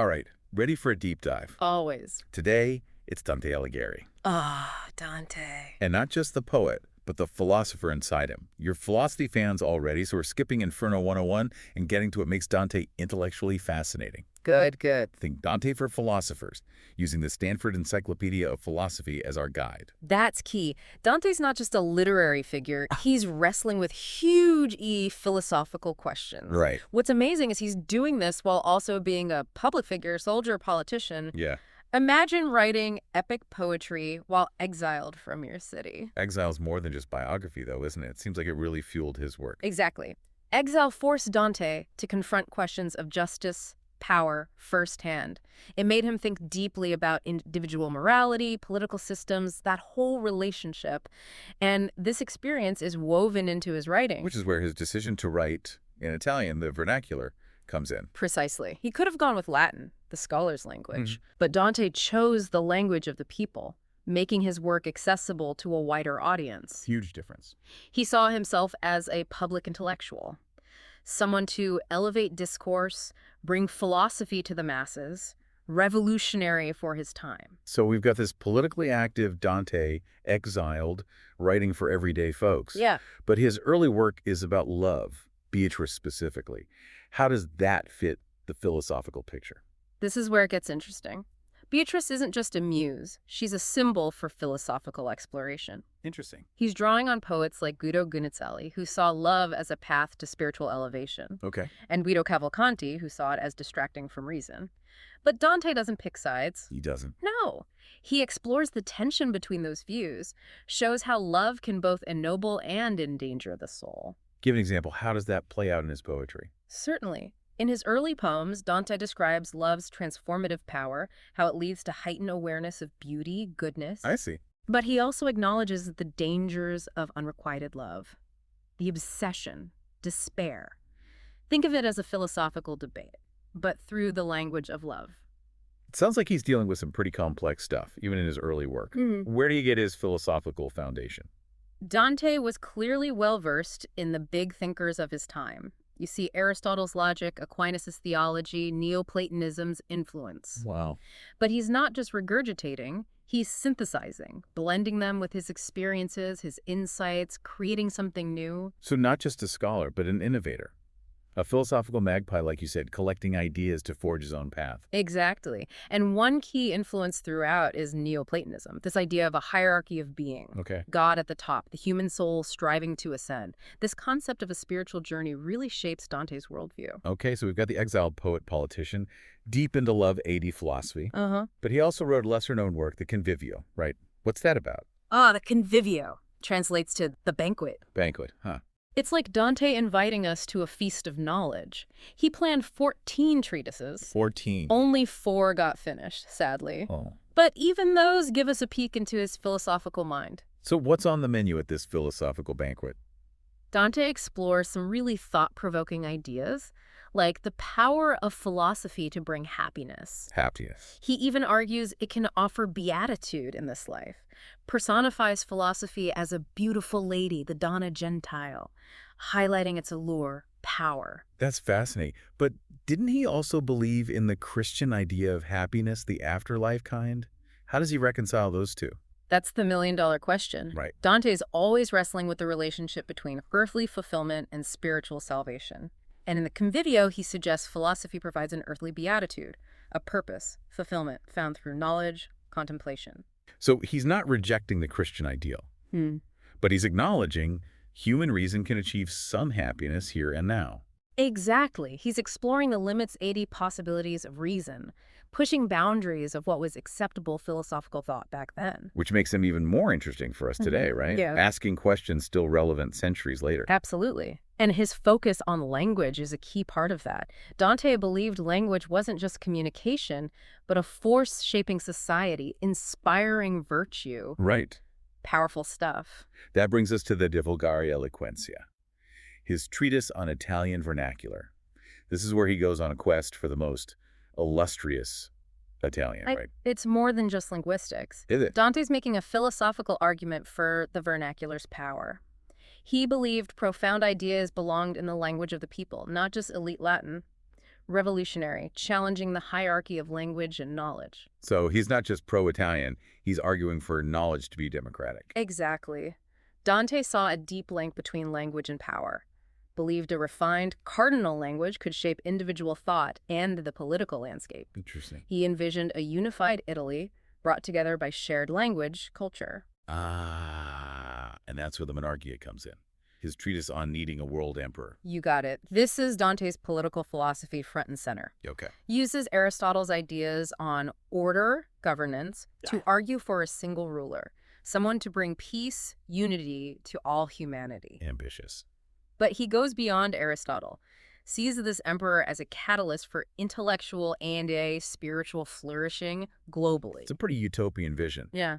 All right, ready for a deep dive. Always. Today, it's Dante Alighieri. Ah, Dante. And not just the poet, but the philosopher inside him. You're philosophy fans already, so we're skipping Inferno 101 and getting to what makes Dante intellectually fascinating. Good, good. Think Dante for philosophers, using the Stanford Encyclopedia of Philosophy as our guide. That's key. Dante's not just a literary figure. He's wrestling with huge philosophical questions. Right. What's amazing is he's doing this while also being a public figure, soldier, politician. Yeah. Imagine writing epic poetry while exiled from your city. Exile's more than just biography, though, isn't it? It seems like it really fueled his work. Exactly. Exile forced Dante to confront questions of justice, power firsthand. It made him think deeply about individual morality, political systems, that whole relationship. And this experience is woven into his writing. Which is where his decision to write in Italian, the vernacular, comes in. Precisely. He could have gone with Latin, the scholar's language. But Dante chose the language of the people, making his work accessible to a wider audience. Huge difference. He saw himself as a public intellectual, someone to elevate discourse, bring philosophy to the masses, revolutionary for his time. So we've got this politically active Dante, exiled, writing for everyday folks. Yeah. But his early work is about love, Beatrice specifically. How does that fit the philosophical picture? This is where it gets interesting. Beatrice isn't just a muse. She's a symbol for philosophical exploration. Interesting. He's drawing on poets like Guido Guinizelli, who saw love as a path to spiritual elevation, Okay. and Guido Cavalcanti, who saw it as distracting from reason. But Dante doesn't pick sides. He doesn't. No. He explores the tension between those views, shows how love can both ennoble and endanger the soul. Give an example. How does that play out in his poetry? Certainly. In his early poems, Dante describes love's transformative power, how it leads to heightened awareness of beauty, goodness. I see. But he also acknowledges the dangers of unrequited love, the obsession, despair. Think of it as a philosophical debate, but through the language of love. It sounds like he's dealing with some pretty complex stuff, even in his early work. Where do you get his philosophical foundation? Dante was clearly well-versed in the big thinkers of his time. You see Aristotle's logic, Aquinas' theology, Neoplatonism's influence. Wow. But he's not just regurgitating, he's synthesizing, blending them with his experiences, his insights, creating something new. So not just a scholar, but an innovator. A philosophical magpie, like you said, collecting ideas to forge his own path. Exactly. And one key influence throughout is Neoplatonism, this idea of a hierarchy of being. Okay. God at the top, the human soul striving to ascend. This concept of a spiritual journey really shapes Dante's worldview. Okay, so we've got the exiled poet-politician, deep into love AD philosophy. Uh-huh. But he also wrote a lesser-known work, The Convivio, right? What's that about? The Convivio translates to the banquet. Banquet, huh? It's like Dante inviting us to a feast of knowledge. He planned 14 treatises. 14. Only 4 got finished, sadly. Oh. But even those give us a peek into his philosophical mind. So what's on the menu at this philosophical banquet? Dante explores some really thought-provoking ideas, like the power of philosophy to bring happiness. Happiness. He even argues it can offer beatitude in this life, personifies philosophy as a beautiful lady, the Donna Gentile, highlighting its allure, power. That's fascinating. But didn't he also believe in the Christian idea of happiness, the afterlife kind? How does he reconcile those two? That's the million-dollar question. Right. Dante is always wrestling with the relationship between earthly fulfillment and spiritual salvation. And in the Convivio, he suggests philosophy provides an earthly beatitude, a purpose, fulfillment found through knowledge, contemplation. So he's not rejecting the Christian ideal, but he's acknowledging human reason can achieve some happiness here and now. Exactly. He's exploring the limits, possibilities of reason, pushing boundaries of what was acceptable philosophical thought back then. Which makes him even more interesting for us today, right? Yeah. Asking questions still relevant centuries later. Absolutely. And his focus on language is a key part of that. Dante believed language wasn't just communication, but a force shaping society, inspiring virtue. Right. Powerful stuff. That brings us to the De Vulgare Eloquentia, his treatise on Italian vernacular. This is where he goes on a quest for the most illustrious Italian, right? It's more than just linguistics. Is it? Dante's making a philosophical argument for the vernacular's power. He believed profound ideas belonged in the language of the people, not just elite Latin. revolutionary, challenging the hierarchy of language and knowledge. So he's not just pro-Italian, he's arguing for knowledge to be democratic. Exactly. Dante saw a deep link between language and power, believed a refined cardinal language could shape individual thought and the political landscape. Interesting. He envisioned a unified Italy brought together by shared language, culture. Ah, and that's where the Monarchia comes in. His treatise on needing a world emperor. You got it. This is Dante's political philosophy front and center. Okay. Uses Aristotle's ideas on order, governance, to argue for a single ruler, someone to bring peace, unity to all humanity. Ambitious. But he goes beyond Aristotle, sees this emperor as a catalyst for intellectual and a spiritual flourishing globally. It's a pretty utopian vision. Yeah.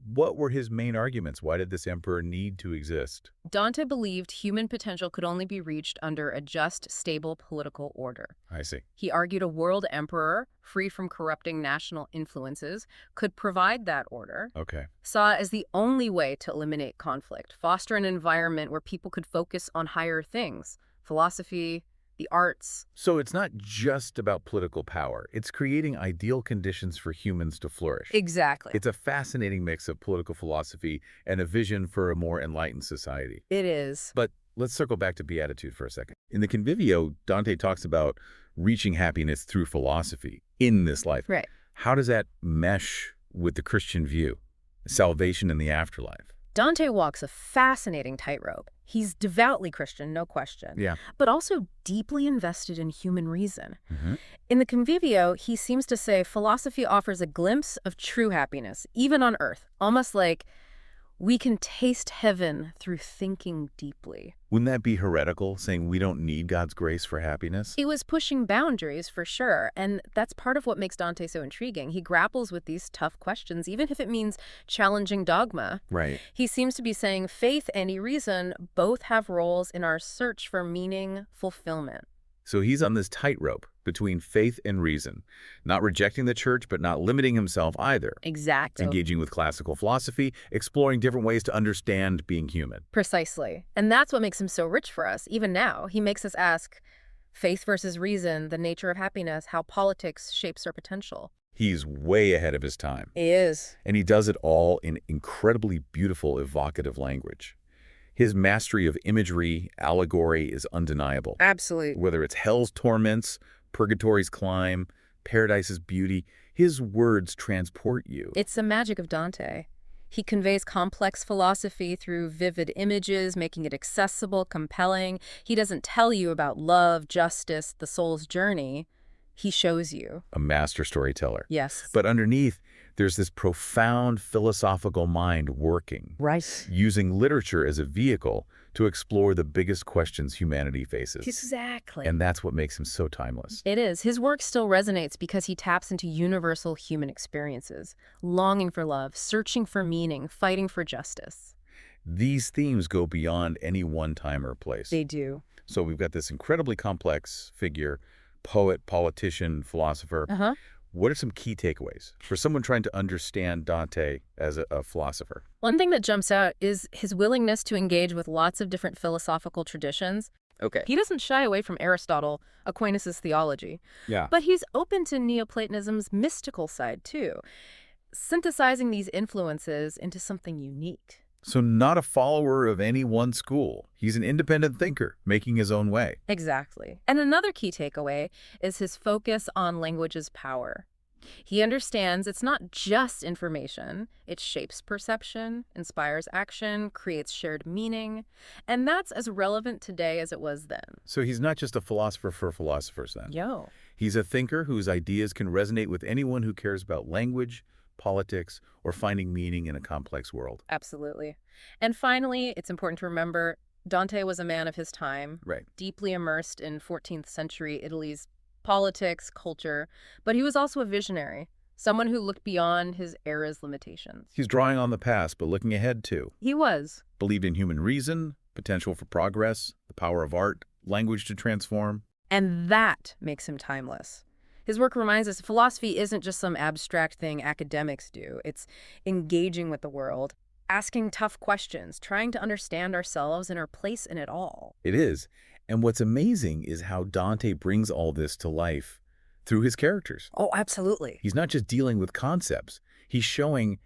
What were his main arguments? Why did this emperor need to exist? Dante believed human potential could only be reached under a just, stable political order. I see. He argued a world emperor, free from corrupting national influences, could provide that order. Okay. Saw it as the only way to eliminate conflict, foster an environment where people could focus on higher things, philosophy, the arts. So it's not just about political power. It's creating ideal conditions for humans to flourish. Exactly. It's a fascinating mix of political philosophy and a vision for a more enlightened society. It is. But let's circle back to beatitude for a second. In the Convivio, Dante talks about reaching happiness through philosophy in this life. Right. How does that mesh with the Christian view? Salvation in the afterlife. Dante walks a fascinating tightrope. He's devoutly Christian, no question. Yeah. But also deeply invested in human reason. Mm-hmm. In the Convivio, he seems to say philosophy offers a glimpse of true happiness, even on earth, almost like we can taste heaven through thinking deeply. Wouldn't that be heretical, saying we don't need God's grace for happiness? He was pushing boundaries for sure, and that's part of what makes Dante so intriguing. He grapples with these tough questions, even if it means challenging dogma. Right. He seems to be saying faith and reason both have roles in our search for meaning, fulfillment. So he's on this tightrope between faith and reason, not rejecting the church, but not limiting himself either. Exactly. Engaging with classical philosophy, exploring different ways to understand being human. Precisely. And that's what makes him so rich for us, even now. He makes us ask, faith versus reason, the nature of happiness, how politics shapes our potential. He's way ahead of his time. He is. And he does it all in incredibly beautiful, evocative language. His mastery of imagery, allegory is undeniable. Absolutely. Whether it's hell's torments, purgatory's climb, paradise's beauty, his words transport you. It's the magic of Dante. He conveys complex philosophy through vivid images, making it accessible, compelling. He doesn't tell you about love, justice, the soul's journey. He shows you. A master storyteller. Yes. But underneath, there's this profound philosophical mind working. Right. Using literature as a vehicle to explore the biggest questions humanity faces. Exactly. And that's what makes him so timeless. It is. His work still resonates because he taps into universal human experiences, longing for love, searching for meaning, fighting for justice. These themes go beyond any one time or place. They do. So we've got this incredibly complex figure, poet, politician, philosopher. Uh-huh. What are some key takeaways for someone trying to understand Dante as a philosopher? One thing that jumps out is his willingness to engage with lots of different philosophical traditions. Okay. He doesn't shy away from Aristotle, Aquinas' theology. Yeah. But he's open to Neoplatonism's mystical side, too, synthesizing these influences into something unique. So not a follower of any one school. He's an independent thinker, making his own way. Exactly. And another key takeaway is his focus on language's power. He understands it's not just information. It shapes perception, inspires action, creates shared meaning. And that's as relevant today as it was then. So he's not just a philosopher for philosophers then. Yo. He's a thinker whose ideas can resonate with anyone who cares about language, politics, or finding meaning in a complex world. Absolutely. And finally, it's important to remember Dante was a man of his time, Right. deeply immersed in 14th century Italy's politics, culture, but he was also a visionary, someone who looked beyond his era's limitations. He's drawing on the past, but looking ahead too. He was. Believed in human reason, potential for progress, the power of art, language to transform. And that makes him timeless. His work reminds us philosophy isn't just some abstract thing academics do. It's engaging with the world, asking tough questions, trying to understand ourselves and our place in it all. It is. And what's amazing is how Dante brings all this to life through his characters. Oh, absolutely. He's not just dealing with concepts. He's showing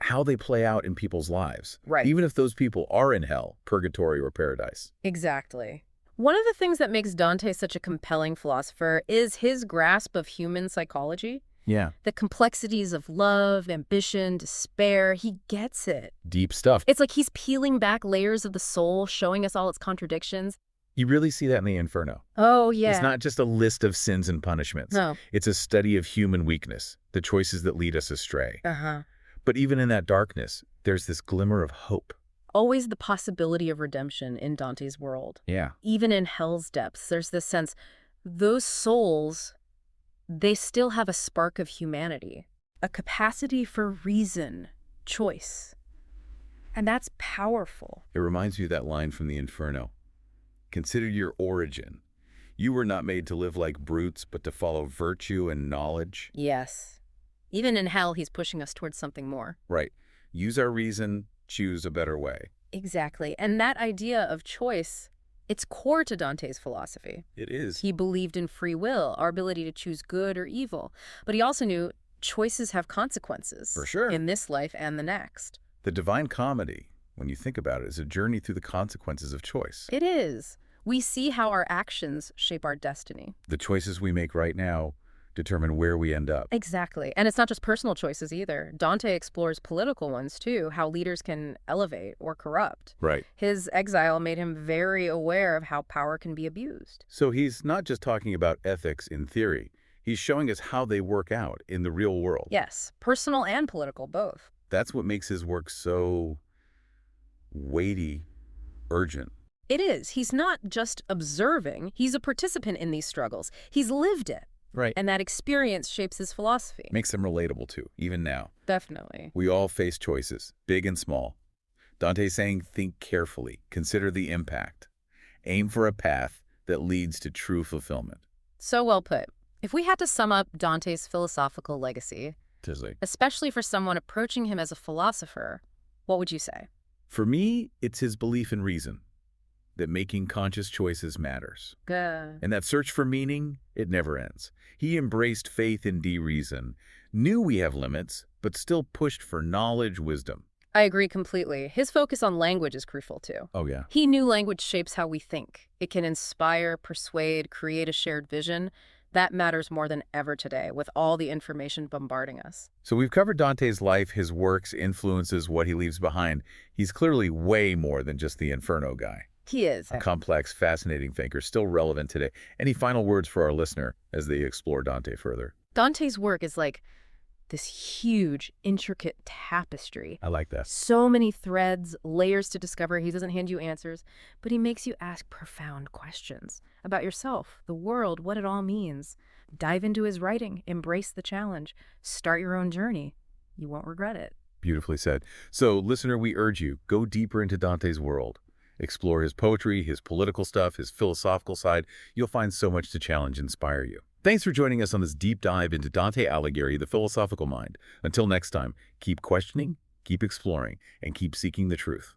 how they play out in people's lives. Right. Even if those people are in hell, purgatory, or paradise. Exactly. One of the things that makes Dante such a compelling philosopher is his grasp of human psychology. Yeah. The complexities of love, ambition, despair, he gets it. Deep stuff. It's like he's peeling back layers of the soul, showing us all its contradictions. You really see that in the Inferno. Oh, yeah. It's not just a list of sins and punishments. No. It's a study of human weakness, the choices that lead us astray. Uh-huh. But even in that darkness, there's this glimmer of hope. Always the possibility of redemption in Dante's world. Yeah. Even in hell's depths, there's this sense, those souls, they still have a spark of humanity, a capacity for reason, choice. And that's powerful. It reminds me of that line from the Inferno. Consider your origin. You were not made to live like brutes, but to follow virtue and knowledge. Yes. Even in hell, he's pushing us towards something more. Right. Use our reason, choose a better way. Exactly. And that idea of choice, it's core to Dante's philosophy. It is. He believed in free will, our ability to choose good or evil. But he also knew choices have consequences. For sure. In this life and the next. The Divine Comedy, when you think about it, is a journey through the consequences of choice. It is. We see how our actions shape our destiny. The choices we make right now determine where we end up. Exactly. And it's not just personal choices either. Dante explores political ones too, how leaders can elevate or corrupt. Right. His exile made him very aware of how power can be abused. So he's not just talking about ethics in theory. He's showing us how they work out in the real world. Yes, personal and political, both. That's what makes his work so weighty, urgent. It is. He's not just observing. He's a participant in these struggles. He's lived it. Right. And that experience shapes his philosophy. Makes him relatable too, even now. Definitely. We all face choices, big and small. Dante's saying, think carefully, consider the impact. Aim for a path that leads to true fulfillment. So well put. If we had to sum up Dante's philosophical legacy, especially for someone approaching him as a philosopher, what would you say? For me, it's his belief in reason, that making conscious choices matters. Good. And that search for meaning, it never ends. He embraced faith in reason, knew we have limits, but still pushed for knowledge, wisdom. I agree completely. His focus on language is crucial too. Oh, yeah. He knew language shapes how we think. It can inspire, persuade, create a shared vision. That matters more than ever today, with all the information bombarding us. So we've covered Dante's life, his works, influences, what he leaves behind. He's clearly way more than just the Inferno guy. He is. A complex, fascinating thinker, still relevant today. Any final words for our listener as they explore Dante further? Dante's work is like this huge, intricate tapestry. I like that. So many threads, layers to discover. He doesn't hand you answers, but he makes you ask profound questions about yourself, the world, what it all means. Dive into his writing, embrace the challenge, start your own journey. You won't regret it. Beautifully said. So, listener, we urge you, go deeper into Dante's world. Explore his poetry, his political stuff, his philosophical side. You'll find so much to challenge and inspire you. Thanks for joining us on this deep dive into Dante Alighieri, the philosophical mind. Until next time, keep questioning, keep exploring, and keep seeking the truth.